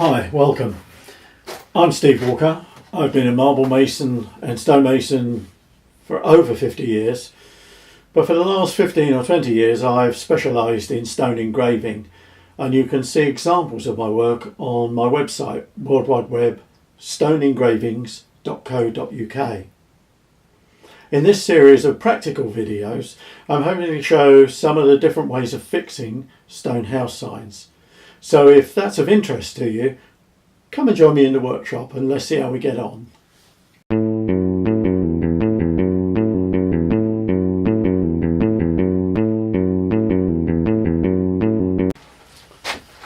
Hi, welcome. I'm Steve Walker. I've been a marble mason and stonemason for over 50 years, but for the last 15 or 20 years I've specialised in stone engraving, and you can see examples of my work on my website, World Wide Web, stoneengravings.co.uk. In this series of practical videos, I'm hoping to show some of the different ways of fixing stone house signs. So if that's of interest to you, come and join me in the workshop and let's see how we get on.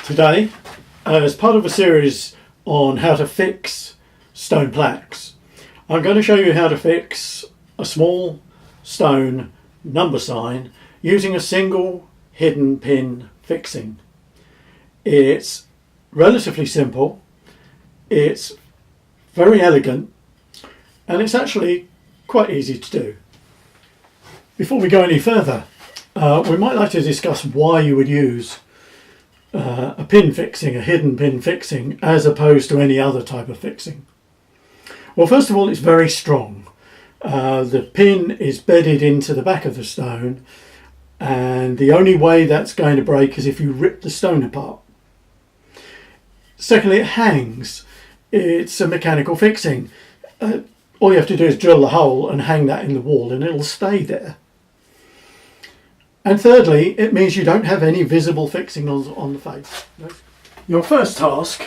Today, as part of a series on how to fix stone plaques, I'm going to show you how to fix a small stone number sign using a single hidden pin fixing. It's relatively simple, it's very elegant, and it's actually quite easy to do. Before we go any further, we might like to discuss why you would use a pin fixing, a hidden pin fixing, as opposed to any other type of fixing. Well, first of all, it's very strong. The pin is bedded into the back of the stone, and the only way that's going to break is if you rip the stone apart. Secondly, it hangs. It's a mechanical fixing. All you have to do is drill the hole and hang that in the wall and it'll stay there. And thirdly, it means you don't have any visible fixing on the face. Your first task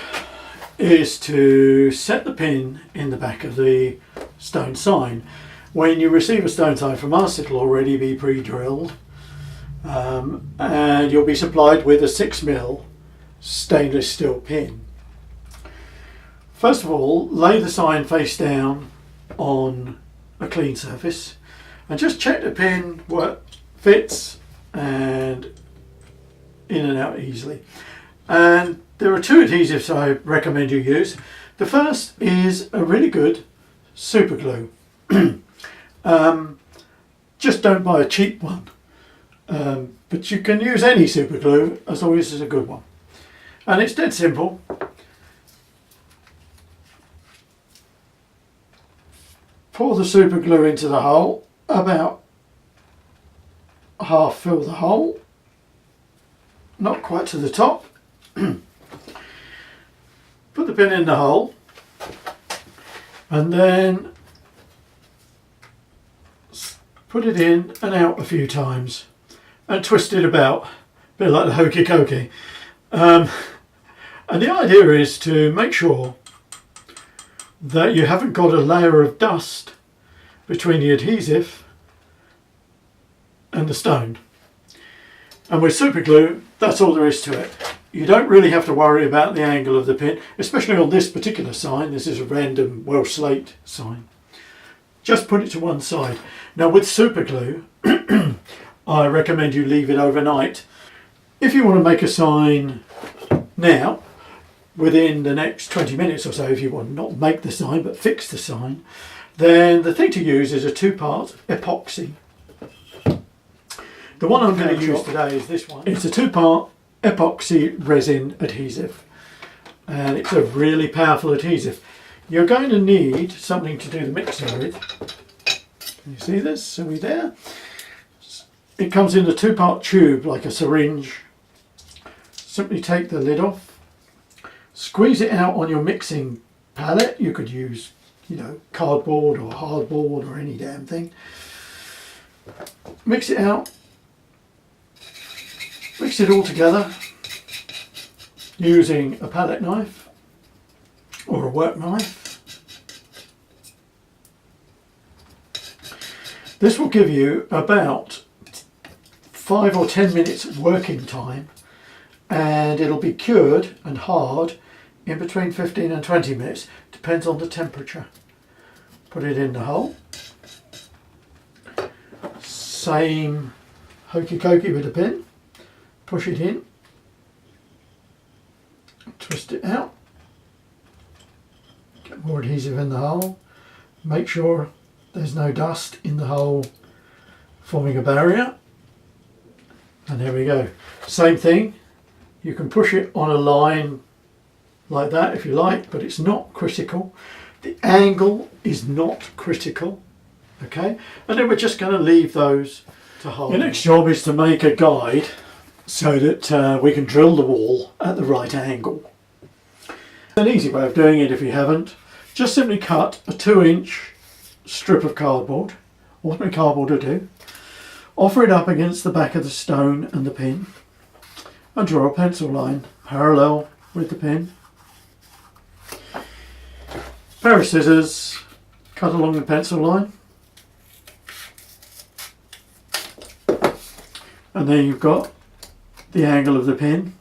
is to set the pin in the back of the stone sign. When you receive a stone sign from us, it'll already be pre-drilled, and you'll be supplied with a 6mm stainless steel pin. First of all, lay the sign face down on a clean surface and just check the pin fits and in and out easily. And there are two adhesives I recommend you use. The first is a really good super glue. Just don't buy a cheap one, but you can use any super glue as long as it's a good one. And it's dead simple. Pour the super glue into the hole, about half fill the hole, not quite to the top. Put the pin in the hole and then put it in and out a few times and twist it about, a bit like the hokey cokey. And the idea is to make sure that you haven't got a layer of dust between the adhesive and the stone. And with super glue, that's all there is to it. You don't really have to worry about the angle of the pin, especially on this particular sign. This is a random Welsh Slate sign. Just put it to one side. Now with super glue, I recommend you leave it overnight. If you want to make a sign now, within the next 20 minutes or so, if you want to not make the sign but fix the sign, then the thing to use is a 2-part epoxy. The one I'm going to use today is this one. It's a 2-part epoxy resin adhesive, and it's a really powerful adhesive. You're going to need something to do the mixing with. Can you see this? Are we there? It comes in a 2-part tube like a syringe. Simply take the lid off. Squeeze it out on your mixing palette. You could use, cardboard or hardboard or any damn thing. Mix it out. Mix it all together using a palette knife or a work knife. This will give you about 5 or 10 minutes working time, and it'll be cured and hard in between 15 and 20 minutes, depends on the temperature. Put it in the hole. Same hokey cokey with the pin. Push it in. Twist it out. Get more adhesive in the hole. Make sure there's no dust in the hole forming a barrier. And there we go. Same thing. You can push it on a line like that if you like, but it's not critical. The angle is not critical, okay? And then we're just going to leave those to hold. The next job is to make a guide so that we can drill the wall at the right angle. An easy way of doing it, if you haven't, just simply cut a 2-inch strip of cardboard, ordinary cardboard will do, offer it up against the back of the stone and the pin, and draw a pencil line parallel with the pin. Pair of scissors, cut along the pencil line, and then you've got the angle of the pin.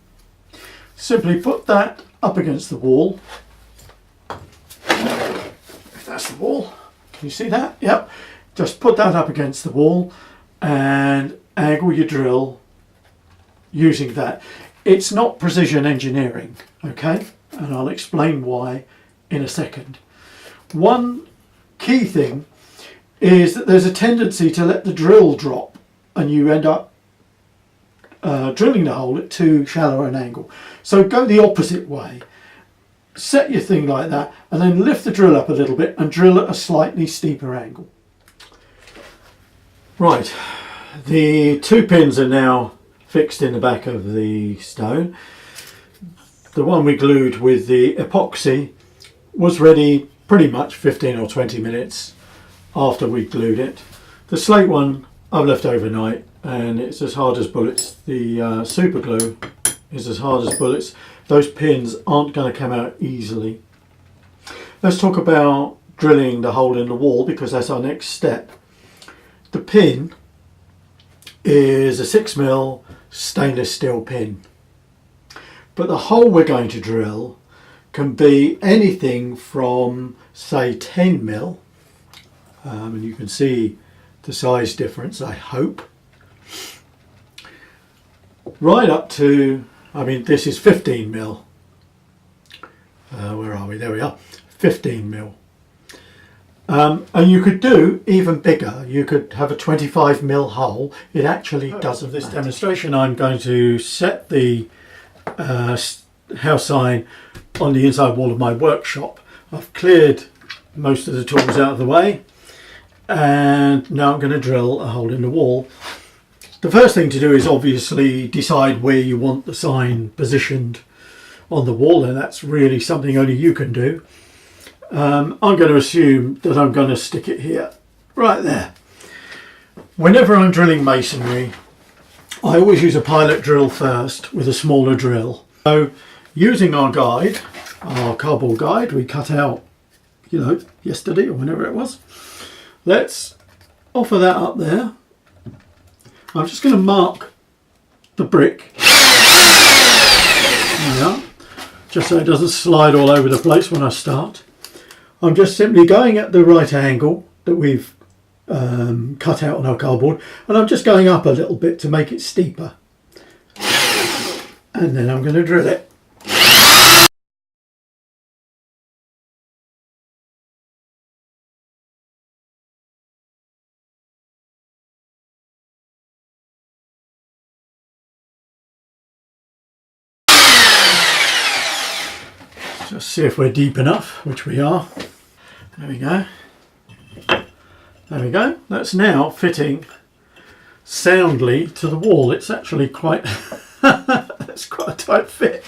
Simply put that up against the wall. If that's the wall, can you see that? Yep. Just put that up against the wall and angle your drill using that. It's not precision engineering, okay? And I'll explain why in a second. One key thing is that there's a tendency to let the drill drop and you end up drilling the hole at too shallow an angle. So go the opposite way. Set your thing like that and then lift the drill up a little bit and drill at a slightly steeper angle. Right, the 2 pins are now fixed in the back of the stone. The one we glued with the epoxy was ready pretty much 15 or 20 minutes after we glued it. The slate one I've left overnight and it's as hard as bullets. The super glue is as hard as bullets. Those pins aren't going to come out easily. Let's talk about drilling the hole in the wall because that's our next step. The pin is a 6mm stainless steel pin, but the hole we're going to drill can be anything from say 10mm, and you can see the size difference, I hope, right up to, I mean, this is 15mm. Where are we? There we are, 15mm. And you could do even bigger. You could have a 25mm hole. It actually doesn't. For this demonstration, I'm going to set the house sign on the inside wall of my workshop. I've cleared most of the tools out of the way, and now I'm going to drill a hole in the wall. The first thing to do is obviously decide where you want the sign positioned on the wall, and that's really something only you can do. I'm going to assume that I'm going to stick it here, right there. Whenever I'm drilling masonry, I always use a pilot drill first with a smaller drill. So using our guide, our cardboard guide we cut out, you know, yesterday or whenever it was, let's offer that up there. I'm just going to mark the brick, yeah, just so it doesn't slide all over the place when I start. I'm just simply going at the right angle that we've cut out on our cardboard, and I'm just going up a little bit to make it steeper. And then I'm going to drill it. Just see if we're deep enough, which we are. There we go. There we go. That's now fitting soundly to the wall. It's actually quite, that's quite a tight fit.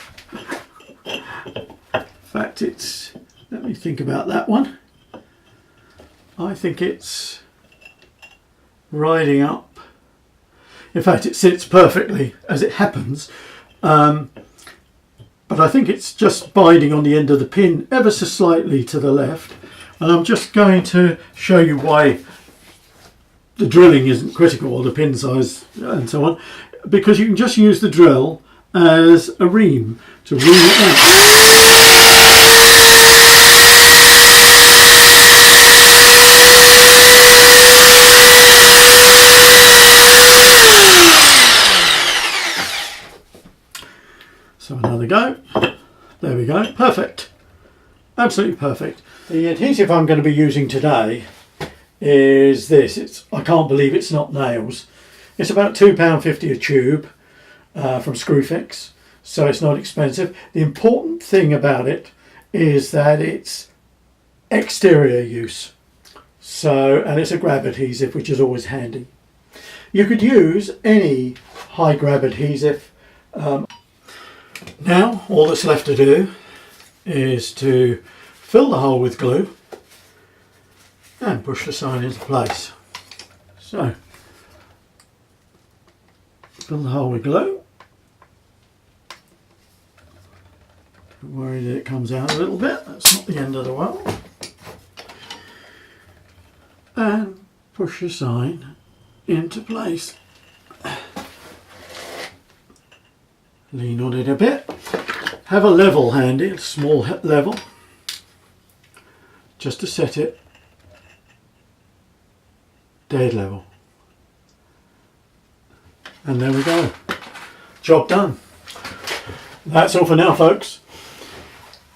In fact, it's, let me think about that one. I think it's riding up. In fact, it sits perfectly as it happens. But I think it's just binding on the end of the pin ever so slightly to the left. And I'm just going to show you why the drilling isn't critical, or the pin size and so on, because you can just use the drill as a ream to ream it out. So another go. There we go. Perfect. Absolutely perfect. The adhesive I'm going to be using today is this. I can't believe it's not nails. It's about £2.50 a tube from Screwfix. so it's not expensive. The important thing about it is that it's exterior use. So, and it's a grab adhesive, which is always handy. You could use any high grab adhesive. Now all that's left to do is to fill the hole with glue and push the sign into place. So, fill the hole with glue. Don't worry that it comes out a little bit, that's not the end of the world. And push your sign into place. Lean on it a bit. Have a level handy, a small level, just to set it dead level. And there we go. Job done. That's all for now, folks.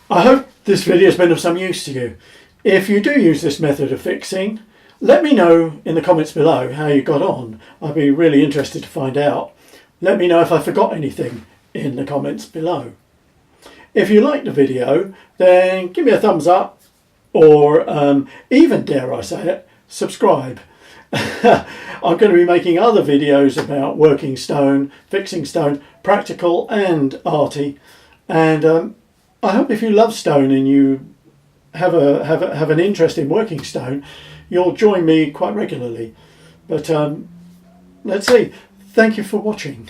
I hope this video has been of some use to you. If you do use this method of fixing, let me know in the comments below how you got on. I'd be really interested to find out. Let me know if I forgot anything in the comments below. If you liked the video, then give me a thumbs up, or even, dare I say it, subscribe. I'm going to be making other videos about working stone, fixing stone, practical and arty, and I hope if you love stone and you have an interest in working stone, you'll join me quite regularly. But let's see. Thank you for watching.